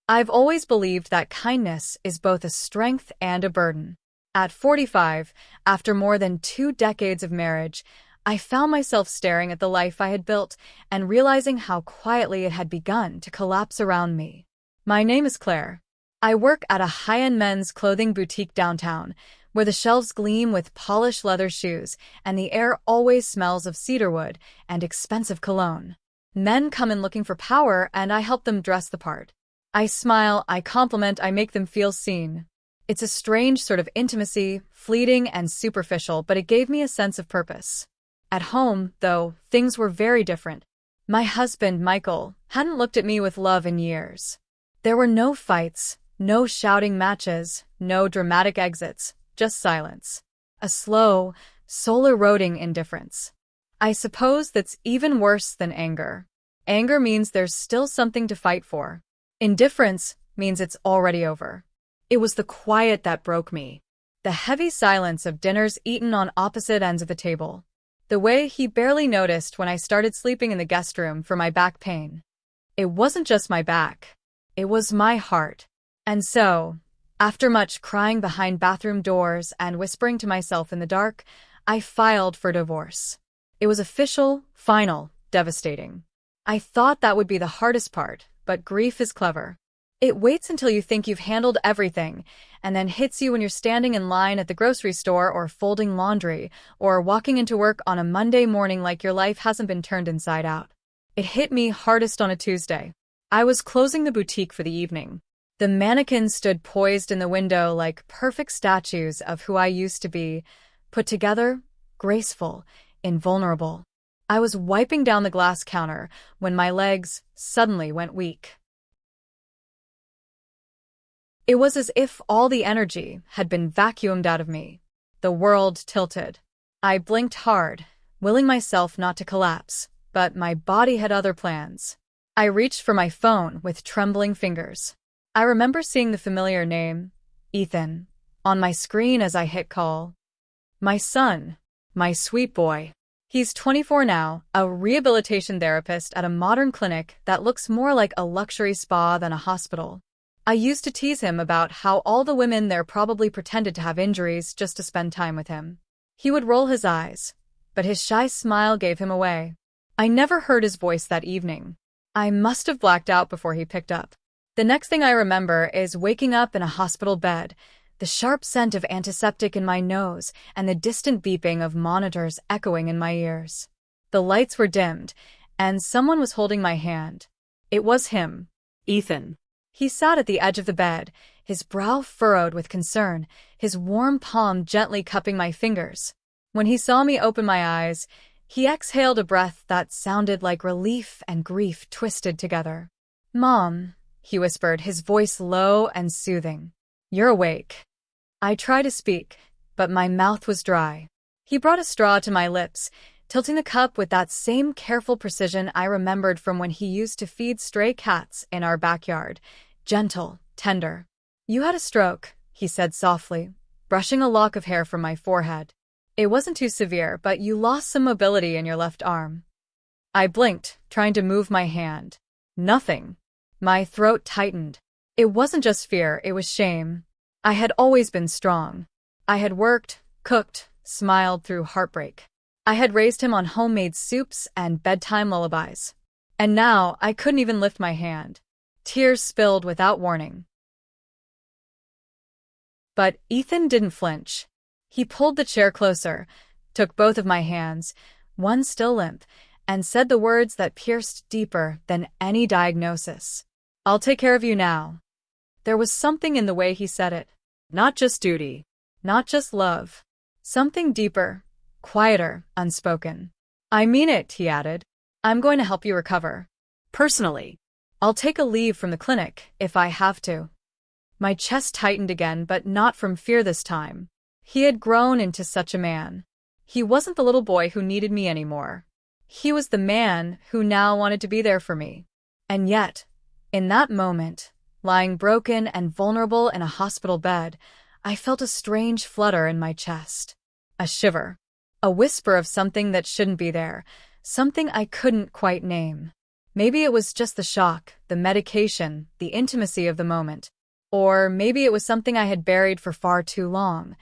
I've always believed that kindness is both a strength and a burden. At 45, after more than 2 decades of marriage, I found myself staring at the life I had built and realizing how quietly it had begun to collapse around me. My name is Claire. I work at a high-end men's clothing boutique downtown, where the shelves gleam with polished leather shoes and the air always smells of cedarwood and expensive cologne. Men come in looking for power, and I help them dress the part. I smile, I compliment, I make them feel seen. It's a strange sort of intimacy, fleeting and superficial, but it gave me a sense of purpose. At home, though, things were very different. My husband, Michael, hadn't looked at me with love in years. There were no fights, no shouting matches, no dramatic exits, just silence. A slow, soul-eroding indifference. I suppose that's even worse than anger. Anger means there's still something to fight for. Indifference means it's already over. It was the quiet that broke me. The heavy silence of dinners eaten on opposite ends of the table. The way he barely noticed when I started sleeping in the guest room for my back pain. It wasn't just my back. It was my heart. And so, after much crying behind bathroom doors and whispering to myself in the dark, I filed for divorce. It was official, final, devastating. I thought that would be the hardest part, but grief is clever. It waits until you think you've handled everything, and then hits you when you're standing in line at the grocery store or folding laundry, or walking into work on a Monday morning like your life hasn't been turned inside out. It hit me hardest on a Tuesday. I was closing the boutique for the evening. The mannequins stood poised in the window like perfect statues of who I used to be, put together, graceful, invulnerable. I was wiping down the glass counter when my legs suddenly went weak. It was as if all the energy had been vacuumed out of me. The world tilted. I blinked hard, willing myself not to collapse, but my body had other plans. I reached for my phone with trembling fingers. I remember seeing the familiar name, Ethan, on my screen as I hit call. My son, my sweet boy. He's 24 now, a rehabilitation therapist at a modern clinic that looks more like a luxury spa than a hospital. I used to tease him about how all the women there probably pretended to have injuries just to spend time with him. He would roll his eyes, but his shy smile gave him away. I never heard his voice that evening. I must have blacked out before he picked up. The next thing I remember is waking up in a hospital bed, the sharp scent of antiseptic in my nose, and the distant beeping of monitors echoing in my ears. The lights were dimmed, and someone was holding my hand. It was him, Ethan. He sat at the edge of the bed, his brow furrowed with concern, his warm palm gently cupping my fingers. When he saw me open my eyes, he exhaled a breath that sounded like relief and grief twisted together. "Mom," he whispered, his voice low and soothing. "You're awake." I tried to speak, but my mouth was dry. He brought a straw to my lips, tilting the cup with that same careful precision I remembered from when he used to feed stray cats in our backyard. Gentle, tender. "You had a stroke," he said softly, brushing a lock of hair from my forehead. "It wasn't too severe, but you lost some mobility in your left arm." I blinked, trying to move my hand. Nothing. My throat tightened. It wasn't just fear, it was shame. I had always been strong. I had worked, cooked, smiled through heartbreak. I had raised him on homemade soups and bedtime lullabies. And now I couldn't even lift my hand. Tears spilled without warning. But Ethan didn't flinch. He pulled the chair closer, took both of my hands, one still limp, and said the words that pierced deeper than any diagnosis. "I'll take care of you now." There was something in the way he said it. Not just duty. Not just love. Something deeper, quieter, unspoken. "I mean it," he added. "I'm going to help you recover. Personally. I'll take a leave from the clinic if I have to." My chest tightened again, but not from fear this time. He had grown into such a man. He wasn't the little boy who needed me anymore. He was the man who now wanted to be there for me. And yet, in that moment, lying broken and vulnerable in a hospital bed, I felt a strange flutter in my chest. A shiver. A whisper of something that shouldn't be there, something I couldn't quite name. Maybe it was just the shock, the medication, the intimacy of the moment. Or maybe it was something I had buried for far too long,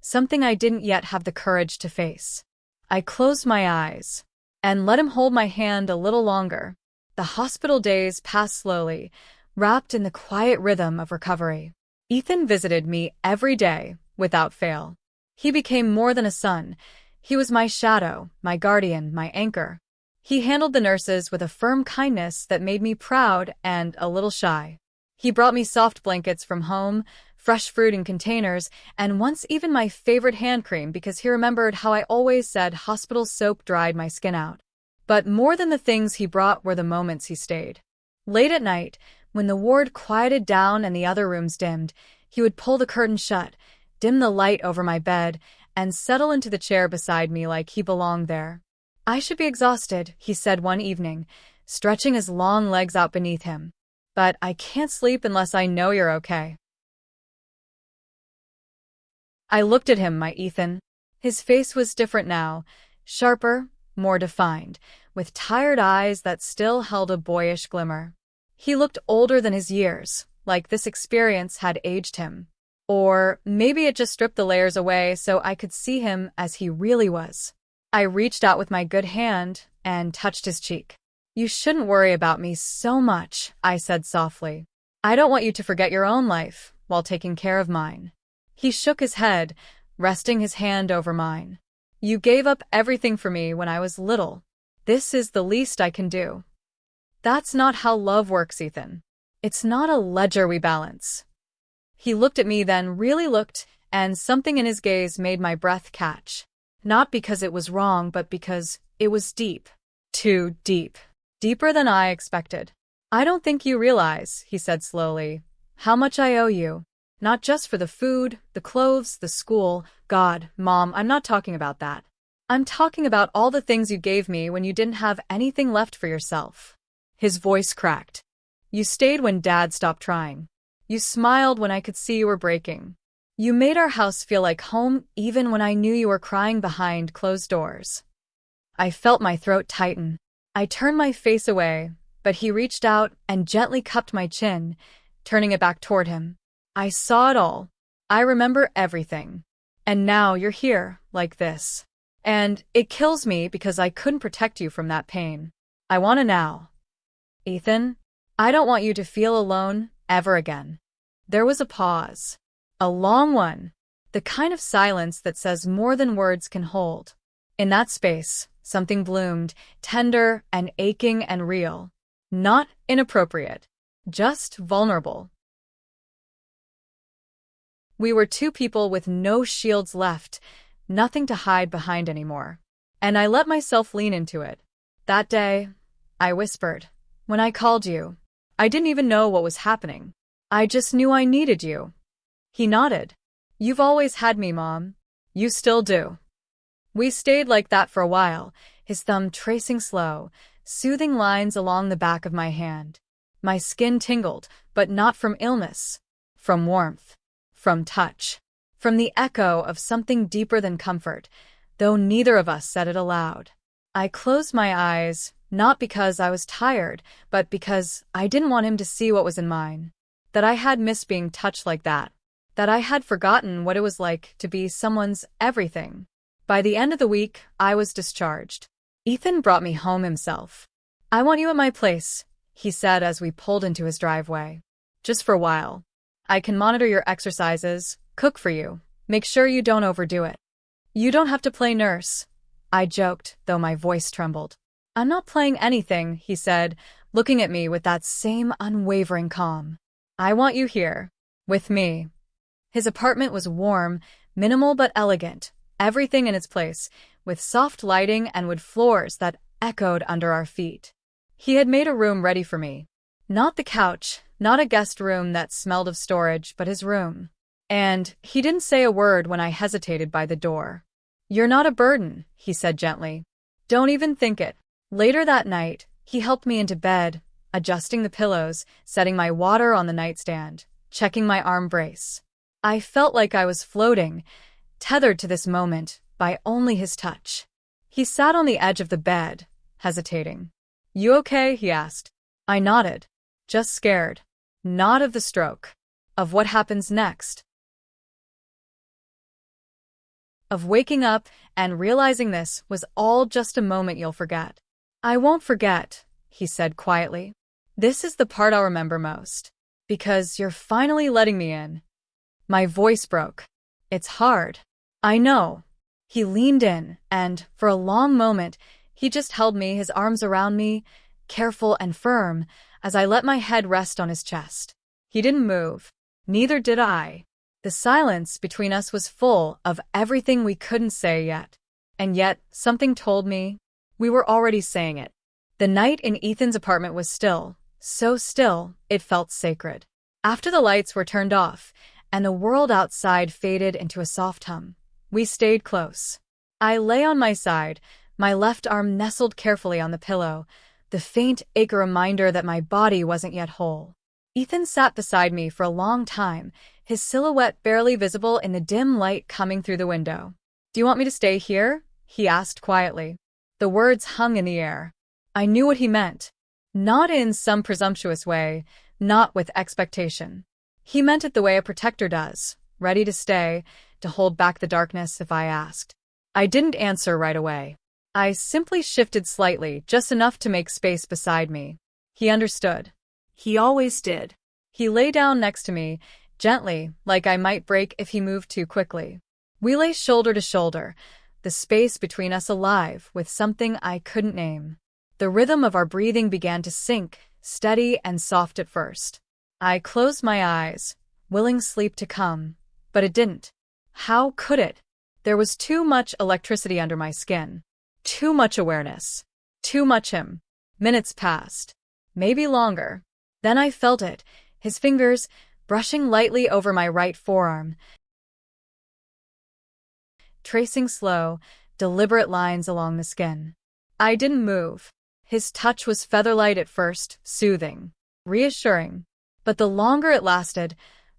something I didn't yet have the courage to face. I closed my eyes and let him hold my hand a little longer. The hospital days passed slowly, wrapped in the quiet rhythm of recovery. Ethan visited me every day, without fail. He became more than a son. He was my shadow, my guardian, my anchor. He handled the nurses with a firm kindness that made me proud and a little shy. He brought me soft blankets from home, fresh fruit in containers, and once even my favorite hand cream because he remembered how I always said hospital soap dried my skin out. But more than the things he brought were the moments he stayed. Late at night, when the ward quieted down and the other rooms dimmed, he would pull the curtain shut, dim the light over my bed, and settle into the chair beside me like he belonged there. "I should be exhausted," he said one evening, stretching his long legs out beneath him. "But I can't sleep unless I know you're okay." I looked at him, my Ethan. His face was different now, sharper, more defined, with tired eyes that still held a boyish glimmer. He looked older than his years, like this experience had aged him. Or maybe it just stripped the layers away so I could see him as he really was. I reached out with my good hand and touched his cheek. "You shouldn't worry about me so much," I said softly. "I don't want you to forget your own life while taking care of mine." He shook his head, resting his hand over mine. "You gave up everything for me when I was little. This is the least I can do." "That's not how love works, Ethan. It's not a ledger we balance." He looked at me then, really looked, and something in his gaze made my breath catch. Not because it was wrong, but because it was deep. Too deep. Deeper than I expected. "I don't think you realize," he said slowly, "how much I owe you. Not just for the food, the clothes, the school. God, Mom, I'm not talking about that. I'm talking about all the things you gave me when you didn't have anything left for yourself." His voice cracked. "You stayed when Dad stopped trying. You smiled when I could see you were breaking. You made our house feel like home even when I knew you were crying behind closed doors." I felt my throat tighten. I turned my face away, but he reached out and gently cupped my chin, turning it back toward him. "I saw it all. I remember everything. And now you're here, like this. And it kills me because I couldn't protect you from that pain. I want to now. Ethan, I don't want you to feel alone ever again." There was a pause. A long one. The kind of silence that says more than words can hold. In that space, something bloomed, tender and aching and real. Not inappropriate. Just vulnerable. We were two people with no shields left, nothing to hide behind anymore. And I let myself lean into it. "That day," I whispered, "when I called you, I didn't even know what was happening. I just knew I needed you." He nodded. "You've always had me, Mom. You still do." We stayed like that for a while, his thumb tracing slow, soothing lines along the back of my hand. My skin tingled, but not from illness. From warmth. From touch. From the echo of something deeper than comfort, though neither of us said it aloud. I closed my eyes, not because I was tired, but because I didn't want him to see what was in mine. That I had missed being touched like that. That I had forgotten what it was like to be someone's everything. By the end of the week, I was discharged. Ethan brought me home himself. "I want you at my place," he said as we pulled into his driveway. "Just for a while. I can monitor your exercises, cook for you, make sure you don't overdo it. You don't have to play nurse." I joked, though my voice trembled. "I'm not playing anything," he said, looking at me with that same unwavering calm. "I want you here. With me." His apartment was warm, minimal but elegant, everything in its place, with soft lighting and wood floors that echoed under our feet. He had made a room ready for me. Not the couch, not a guest room that smelled of storage, but his room. And he didn't say a word when I hesitated by the door. "You're not a burden," he said gently. "Don't even think it." Later that night, he helped me into bed, adjusting the pillows, setting my water on the nightstand, checking my arm brace. I felt like I was floating, tethered to this moment by only his touch. He sat on the edge of the bed, hesitating. You okay? He asked. I nodded. Just scared. Not of the stroke. Of what happens next. Of waking up and realizing this was all just a moment you'll forget. I won't forget, he said quietly. This is the part I'll remember most. Because you're finally letting me in. My voice broke. It's hard. I know. He leaned in, and, for a long moment, he just held me, his arms around me, careful and firm, as I let my head rest on his chest. He didn't move. Neither did I. The silence between us was full of everything we couldn't say yet. And yet, something told me we were already saying it. The night in Ethan's apartment was still, so still, it felt sacred. After the lights were turned off, and the world outside faded into a soft hum, we stayed close. I lay on my side, my left arm nestled carefully on the pillow, the faint ache a reminder that my body wasn't yet whole. Ethan sat beside me for a long time, his silhouette barely visible in the dim light coming through the window. Do you want me to stay here? He asked quietly. The words hung in the air. I knew what he meant. Not in some presumptuous way, not with expectation. He meant it the way a protector does, ready to stay, to hold back the darkness if I asked. I didn't answer right away. I simply shifted slightly, just enough to make space beside me. He understood. He always did. He lay down next to me, gently, like I might break if he moved too quickly. We lay shoulder to shoulder, the space between us alive with something I couldn't name. The rhythm of our breathing began to sink, steady and soft at first. I closed my eyes, willing sleep to come, but it didn't. How could it? There was too much electricity under my skin. Too much awareness. Too much him. Minutes passed. Maybe longer. Then I felt it, his fingers brushing lightly over my right forearm, tracing slow, deliberate lines along the skin. I didn't move. His touch was featherlight at first, soothing, reassuring. But the longer it lasted,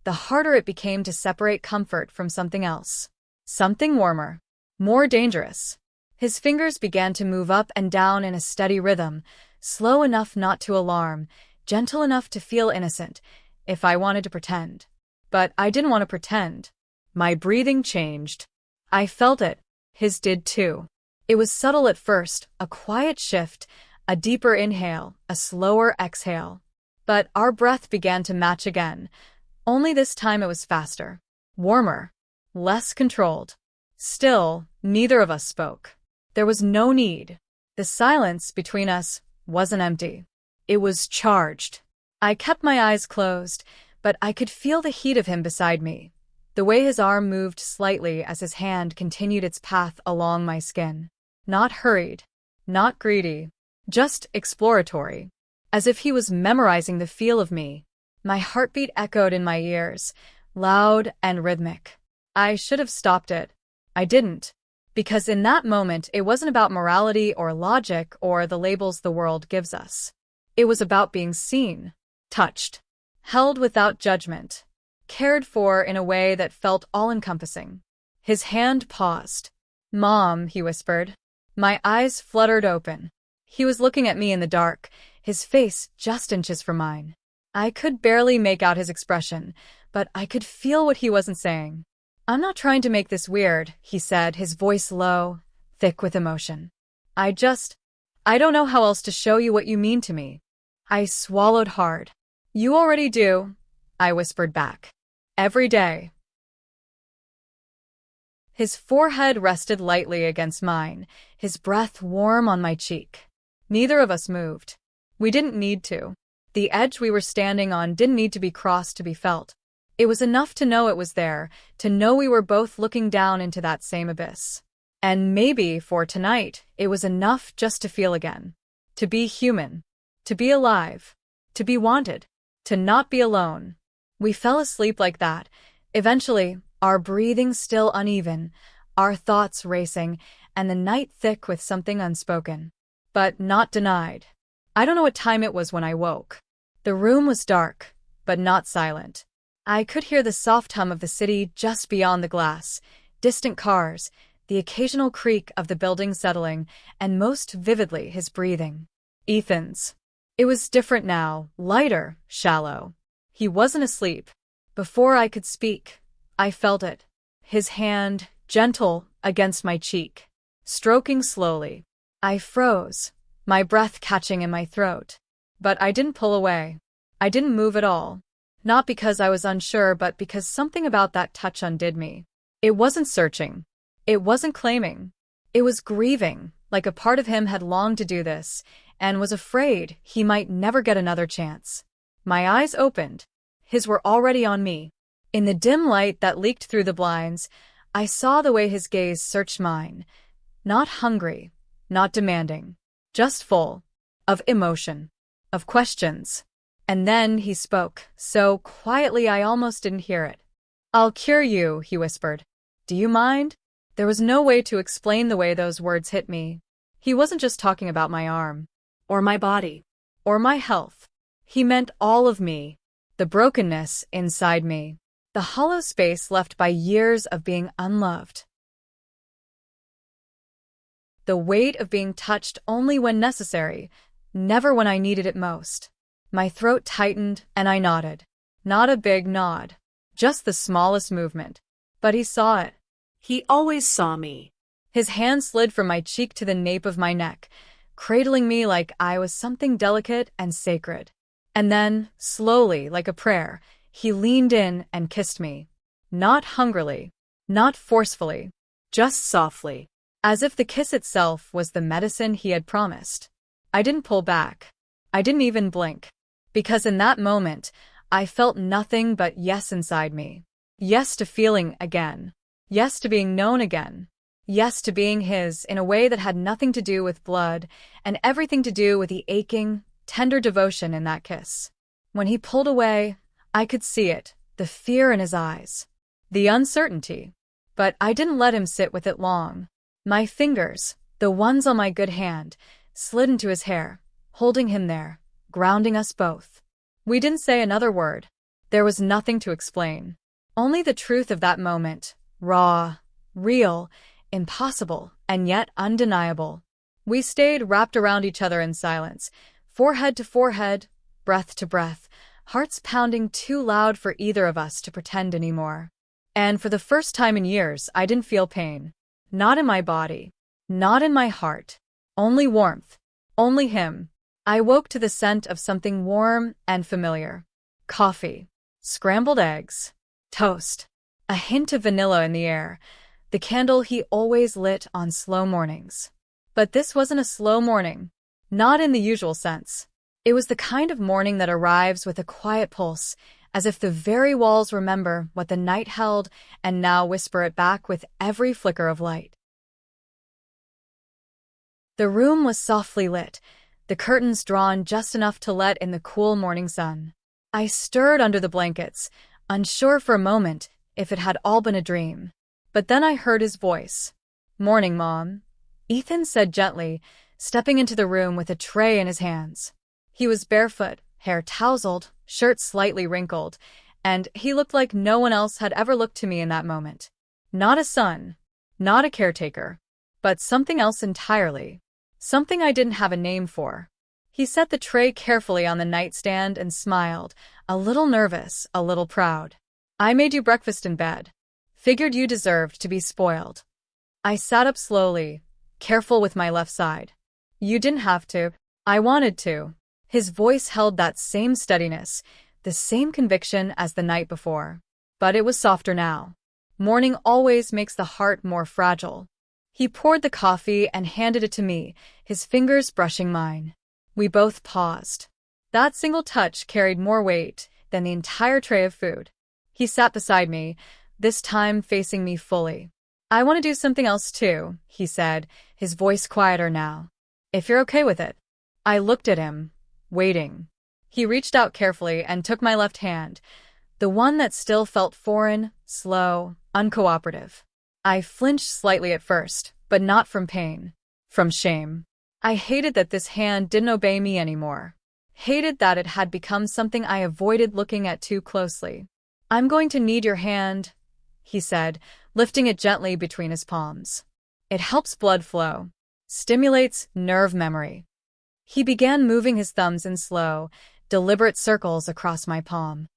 the harder it became to separate comfort from something else. Something warmer. More dangerous. His fingers began to move up and down in a steady rhythm, slow enough not to alarm, gentle enough to feel innocent, if I wanted to pretend. But I didn't want to pretend. My breathing changed. I felt it. His did too. It was subtle at first, a quiet shift, a deeper inhale, a slower exhale. But our breath began to match again. Only this time it was faster, warmer, less controlled. Still, neither of us spoke. There was no need. The silence between us wasn't empty. It was charged. I kept my eyes closed, but I could feel the heat of him beside me, the way his arm moved slightly as his hand continued its path along my skin. Not hurried, not greedy, just exploratory, as if he was memorizing the feel of me. My heartbeat echoed in my ears, loud and rhythmic. I should have stopped it. I didn't. Because in that moment, it wasn't about morality or logic or the labels the world gives us. It was about being seen, touched, held without judgment, cared for in a way that felt all-encompassing. His hand paused. "Mom," he whispered. My eyes fluttered open. He was looking at me in the dark, his face just inches from mine. I could barely make out his expression, but I could feel what he wasn't saying. "I'm not trying to make this weird," he said, his voice low, thick with emotion. I don't know how else to show you what you mean to me." I swallowed hard. "You already do," I whispered back. "Every day." His forehead rested lightly against mine, his breath warm on my cheek. Neither of us moved. We didn't need to. The edge we were standing on didn't need to be crossed to be felt. It was enough to know it was there, to know we were both looking down into that same abyss. And maybe, for tonight, it was enough just to feel again. To be human. To be alive. To be wanted. To not be alone. We fell asleep like that. Eventually, our breathing still uneven, our thoughts racing, and the night thick with something unspoken. But not denied. I don't know what time it was when I woke. The room was dark, but not silent. I could hear the soft hum of the city just beyond the glass, distant cars, the occasional creak of the building settling, and most vividly his breathing. Ethan's. It was different now, lighter, shallow. He wasn't asleep. Before I could speak, I felt it. His hand, gentle, against my cheek, stroking slowly. I froze, my breath catching in my throat. But I didn't pull away. I didn't move at all. Not because I was unsure, but because something about that touch undid me. It wasn't searching. It wasn't claiming. It was grieving, like a part of him had longed to do this, and was afraid he might never get another chance. My eyes opened. His were already on me. In the dim light that leaked through the blinds, I saw the way his gaze searched mine. Not hungry, not demanding, just full. Of emotion. Of questions. And then he spoke, so quietly I almost didn't hear it. "I'll cure you," he whispered. "Do you mind?" There was no way to explain the way those words hit me. He wasn't just talking about my arm. Or my body. Or my health. He meant all of me. The brokenness inside me. The hollow space left by years of being unloved. The weight of being touched only when necessary, never when I needed it most. My throat tightened and I nodded. Not a big nod. Just the smallest movement. But he saw it. He always saw me. His hand slid from my cheek to the nape of my neck, cradling me like I was something delicate and sacred. And then, slowly, like a prayer, he leaned in and kissed me. Not hungrily. Not forcefully. Just softly. As if the kiss itself was the medicine he had promised. I didn't pull back. I didn't even blink. Because in that moment, I felt nothing but yes inside me. Yes to feeling again. Yes to being known again. Yes to being his in a way that had nothing to do with blood and everything to do with the aching, tender devotion in that kiss. When he pulled away, I could see it, the fear in his eyes. The uncertainty. But I didn't let him sit with it long. My fingers, the ones on my good hand, slid into his hair, holding him there, grounding us both. We didn't say another word. There was nothing to explain. Only the truth of that moment, raw, real, impossible, and yet undeniable. We stayed wrapped around each other in silence, forehead to forehead, breath to breath, hearts pounding too loud for either of us to pretend anymore. And for the first time in years, I didn't feel pain. Not in my body. Not in my heart. Only warmth. Only him. I woke to the scent of something warm and familiar. Coffee. Scrambled eggs. Toast. A hint of vanilla in the air. The candle he always lit on slow mornings. But this wasn't a slow morning. Not in the usual sense. It was the kind of morning that arrives with a quiet pulse, as if the very walls remember what the night held and now whisper it back with every flicker of light. The room was softly lit, the curtains drawn just enough to let in the cool morning sun. I stirred under the blankets, unsure for a moment if it had all been a dream. But then I heard his voice. "Morning, Mom," Ethan said gently, stepping into the room with a tray in his hands. He was barefoot, hair tousled, shirt slightly wrinkled, and he looked like no one else had ever looked to me in that moment. Not a son, not a caretaker, but something else entirely. Something I didn't have a name for. He set the tray carefully on the nightstand and smiled, a little nervous, a little proud. "I made you breakfast in bed. Figured you deserved to be spoiled." I sat up slowly, careful with my left side. "You didn't have to. I wanted to." His voice held that same steadiness, the same conviction as the night before. But it was softer now. Morning always makes the heart more fragile. He poured the coffee and handed it to me, his fingers brushing mine. We both paused. That single touch carried more weight than the entire tray of food. He sat beside me, this time facing me fully. "I want to do something else too," he said, his voice quieter now. "If you're okay with it." I looked at him, waiting. He reached out carefully and took my left hand, the one that still felt foreign, slow, uncooperative. I flinched slightly at first, but not from pain. From shame. I hated that this hand didn't obey me anymore. Hated that it had become something I avoided looking at too closely. "I'm going to need your hand," he said, lifting it gently between his palms. "It helps blood flow. Stimulates nerve memory." He began moving his thumbs in slow, deliberate circles across my palm.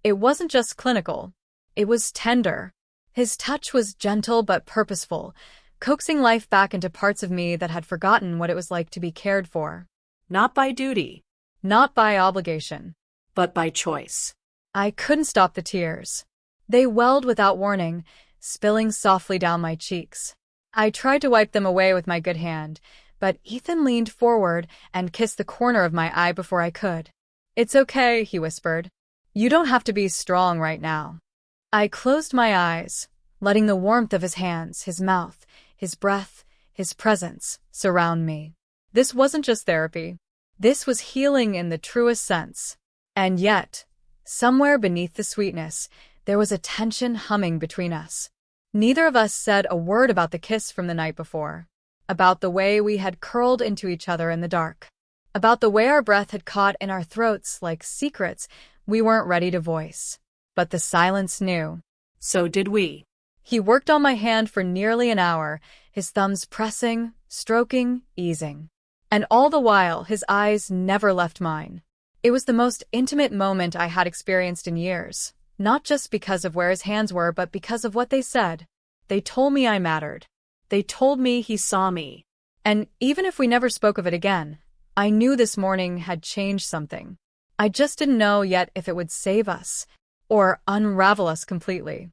It wasn't just clinical. It was tender. His touch was gentle but purposeful, coaxing life back into parts of me that had forgotten what it was like to be cared for. Not by duty, Not by obligation. but by choice. I couldn't stop the tears. They welled without warning, spilling softly down my cheeks. I tried to wipe them away with my good hand, but Ethan leaned forward and kissed the corner of my eye before I could. "It's okay," he whispered. "You don't have to be strong right now." I closed my eyes, letting the warmth of his hands, his mouth, his breath, his presence surround me. This wasn't just therapy. This was healing in the truest sense. And yet, somewhere beneath the sweetness, there was a tension humming between us. Neither of us said a word about the kiss from the night before, about the way we had curled into each other in the dark, about the way our breath had caught in our throats like secrets we weren't ready to voice. But the silence knew. So did we. He worked on my hand for nearly an hour, his thumbs pressing, stroking, easing. And all the while, his eyes never left mine. It was the most intimate moment I had experienced in years, not just because of where his hands were, but because of what they said. They told me I mattered. They told me he saw me. And even if we never spoke of it again, I knew this morning had changed something. I just didn't know yet if it would save us or unravel us completely.